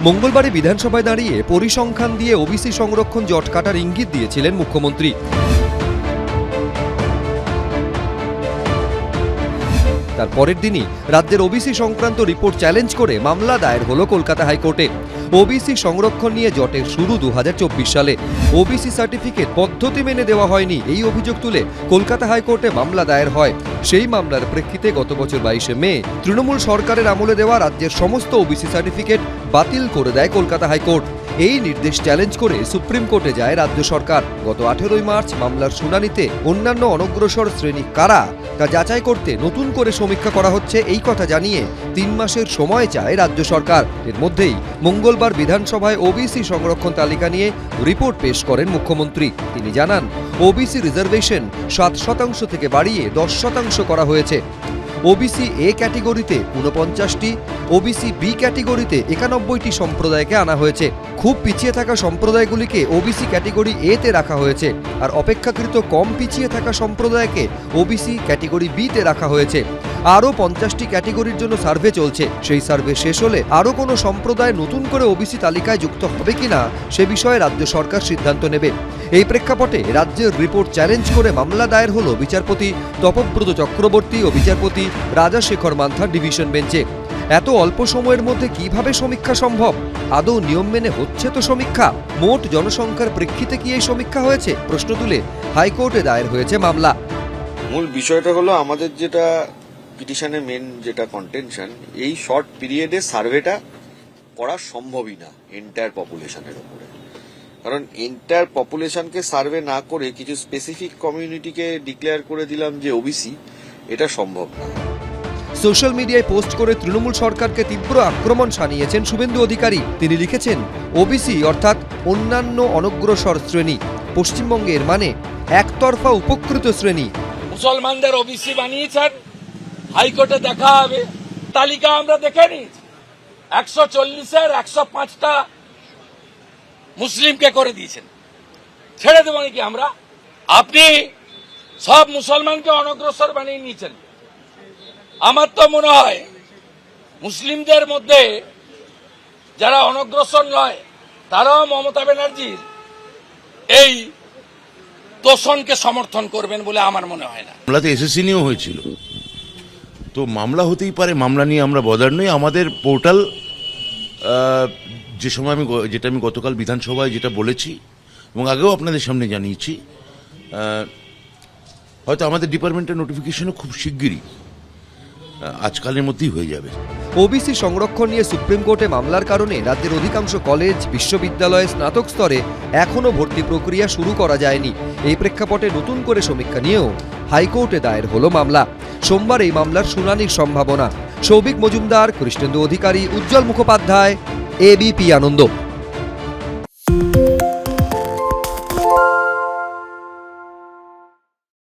মঙ্গলবারে বিধানসভায় দাঁড়িয়ে পরিসংখ্যান দিয়ে ওবিসি সংরক্ষণ জট কাটার ইঙ্গিত দিয়েছিলেন মুখ্যমন্ত্রী। তার পরের দিনই রাজ্যের ওবিসি সংক্রান্ত রিপোর্ট চ্যালেঞ্জ করে মামলা দায়ের হলো কলকাতা হাইকোর্টে। ওবিসি সংরক্ষণ নিয়ে জটের শুরু 2024 সালে। ওবিসি সার্টিফিকেট পদ্ধতি মেনে দেওয়া হয়নি এই অভিযোগ তুলে কলকাতা হাইকোর্টে মামলা দায়ের হয়। সেই মামলার প্রেক্ষিতে গত বছর 22শে মে তৃণমূল সরকারের আমলে দেওয়া রাজ্যের সমস্ত ওবিসি সার্টিফিকেট বাতিল করে দেয় কলকাতা হাইকোর্ট। এই নির্দেশ চ্যালেঞ্জ করে সুপ্রিম কোর্টে যায় রাজ্য সরকার। গত 18 মার্চ মামলার শুনানিতে অন্যান্য অনগ্রসর শ্রেণী কারা তা যাচাই করতে নতুন করে সমীক্ষা করা হচ্ছে এই কথা জানিয়ে 3 মাসের সময় চায় রাজ্য সরকার। এর মধ্যেই মঙ্গলবার বিধানসভায় ওবিসি সংরক্ষণ তালিকা নিয়ে রিপোর্ট পেশ করেন মুখ্যমন্ত্রী। তিনি জানান, ওবিসি রিজার্ভেশন 7% থেকে বাড়িয়ে 10% করা হয়েছে। ওবিসি এ ক্যাটেগরিতে 49টি, ওবিসি বি ক্যাটেগরিতে 91টি সম্প্রদায়কে আনা হয়েছে। খুব পিছিয়ে থাকা সম্প্রদায়গুলিকে ওবিসি ক্যাটেগরি এ তে রাখা হয়েছে, আর অপেক্ষাকৃত কম পিছিয়ে থাকা সম্প্রদায়কে ওবিসি ক্যাটেগরি বি তে রাখা হয়েছে। আরও 50টি ক্যাটেগরির জন্য সার্ভে চলছে। সেই সার্ভে শেষ হলে আরও কোনো সম্প্রদায় নতুন করে ওবিসি তালিকায় যুক্ত হবে কিনা সে বিষয়ে রাজ্য সরকার সিদ্ধান্ত নেবে। এই প্রেক্ষাপটে রাজ্যের রিপোর্ট চ্যালেঞ্জ করে মামলা দায়ের হলো বিচারপতি তপব্রত চক্রবর্তী ও বিচারপতি রাজাশেখর মান্থার ডিভিশন বেঞ্চে। এত অল্প সময়ের মধ্যে কিভাবে সমীক্ষা সম্ভব? আদৌ নিয়ম মেনে হচ্ছে তো সমীক্ষা? মোট জনসংখ্যার প্রেক্ষিতে কি এই সমীক্ষা হয়েছে? প্রশ্ন তুলে হাইকোর্টে দায়ের হয়েছে মামলা। মূল বিষয়টা হলো আমাদের যেটা পিটিশনের মেন যেটা কন্টেনশন, এই শর্ট পিরিয়ডে সার্ভেটা করা সম্ভবই না এন্টায়ার পপুলেশনের উপরে। কারণ এন্টায়ার পপুলেশনকে সার্ভে না করে কিছু স্পেসিফিক কমিউনিটিকে ডিক্লেয়ার করে দিলাম যে ওবিসি, এটা সম্ভব না। সোশ্যাল মিডিয়ায় পোস্ট করে তৃণমূল সরকারকে তীব্র আক্রমণ শানিয়েছেন শুভেন্দু অধিকারী। তিনি লিখেছেন, ওবিসি অর্থাৎ অন্যান্য অনগ্রসর শ্রেণী। পশ্চিমবঙ্গের মানে একতরফা উপকৃত শ্রেণী। মুসলমানদের ওবিসি বানিয়েছেন, হাইকোর্টে দেখা হবে। তালিকা আমরা দেখে নিয়েছি, 140-এর 105টা মুসলিমকে করে দিয়েছেন। ছেড়ে দেব নাকি আমরা? আপনি সব মুসলমানকে অনগ্রসর বানিয়ে নিয়েছেন। আমার তো মনে হয় মুসলিমদের মধ্যে যারা অনগ্রসর নয় তারাও মমতা ব্যানার্জির এই তোষণকে সমর্থন করবেন বলে আমার মনে হয় না। মামলাতে এসএসসি নিয়েও হয়েছিল, তো মামলা হতেই পারে, মামলা নিয়ে আমরা বদার নই। আমাদের পোর্টাল যে সময় যেটা আমি গতকাল বিধানসভায় যেটা বলেছি এবং আগেও আপনাদের সামনে জানিয়েছি, হয়তো আমাদের ডিপার্টমেন্টের নোটিফিকেশনও খুব শিগগিরই আজকালের মধ্যেই হয়ে যাবে। ওবিসি সংরক্ষণ নিয়ে সুপ্রিম কোর্টে মামলার কারণে রাজ্যের অধিকাংশ কলেজ, বিশ্ববিদ্যালয়ে স্নাতক স্তরে এখনও ভর্তি প্রক্রিয়া শুরু করা যায়নি। এই প্রেক্ষাপটে নতুন করে সমীক্ষা নিয়েও হাইকোর্টে দায়ের হলো মামলা। সোমবার এই মামলার শুনানির সম্ভাবনা। সৌভিক মজুমদার, কৃষ্ণেন্দু অধিকারী, উজ্জ্বল মুখোপাধ্যায়, এবিপি আনন্দ।